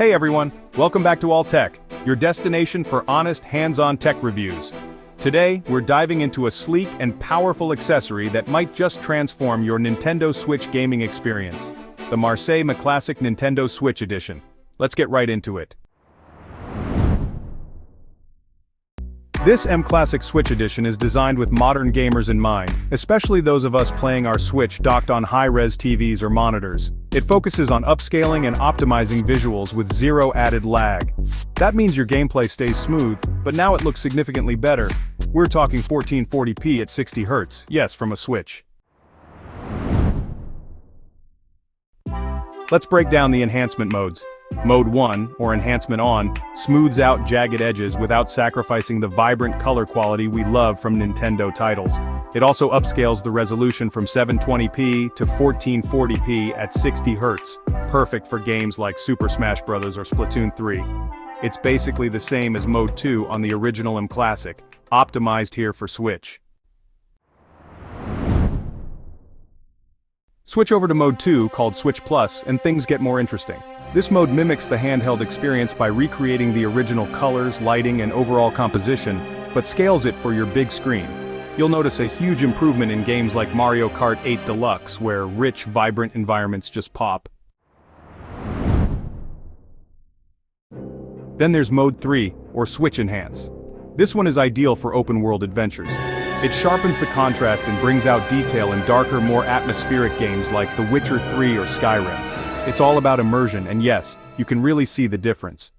Hey everyone, welcome back to Alltech, your destination for honest, hands-on tech reviews. Today, we're diving into a sleek and powerful accessory that might just transform your Nintendo Switch gaming experience. The Marseille mClassic Nintendo Switch Edition. Let's get right into it. This mClassic Switch Edition is designed with modern gamers in mind, especially those of us playing our Switch docked on high-res TVs or monitors. It focuses on upscaling and optimizing visuals with zero added lag. That means your gameplay stays smooth, but now it looks significantly better. We're talking 1440p at 60 Hz, yes, from a Switch. Let's break down the enhancement modes. Mode 1, or Enhancement On, smooths out jagged edges without sacrificing the vibrant color quality we love from Nintendo titles. It also upscales the resolution from 720p to 1440p at 60 Hz, perfect for games like Super Smash Bros. Or Splatoon 3. It's basically the same as Mode 2 on the original mClassic, optimized here for Switch. Switch over to Mode 2, called Switch Plus, and things get more interesting. This mode mimics the handheld experience by recreating the original colors, lighting, and overall composition, but scales it for your big screen. You'll notice a huge improvement in games like Mario Kart 8 Deluxe, where rich, vibrant environments just pop. Then there's Mode 3, or Switch Enhance. This one is ideal for open-world adventures. It sharpens the contrast and brings out detail in darker, more atmospheric games like The Witcher 3 or Skyrim. It's all about immersion, and yes, you can really see the difference.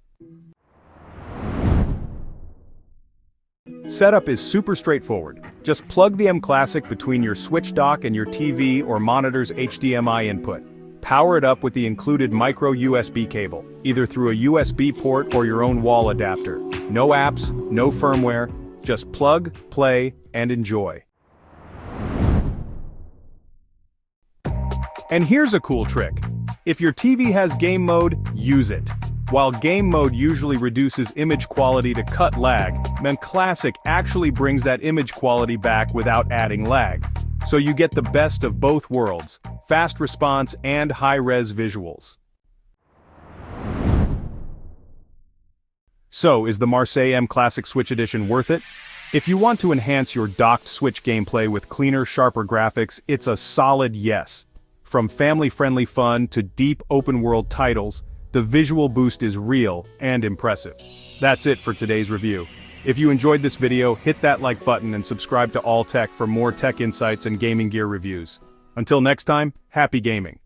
Setup is super straightforward. Just plug the mClassic between your Switch dock and your TV or monitor's HDMI input. Power it up with the included micro USB cable, either through a USB port or your own wall adapter. No apps, no firmware, just plug, play, and enjoy. And here's a cool trick. If your TV has game mode, use it. While game mode usually reduces image quality to cut lag, mClassic actually brings that image quality back without adding lag. So you get the best of both worlds, fast response and high-res visuals. So, is the Marseille mClassic Switch Edition worth it? If you want to enhance your docked Switch gameplay with cleaner, sharper graphics, it's a solid yes. From family-friendly fun to deep open-world titles, the visual boost is real and impressive. That's it for today's review. If you enjoyed this video, hit that like button and subscribe to Alltech for more tech insights and gaming gear reviews. Until next time, happy gaming.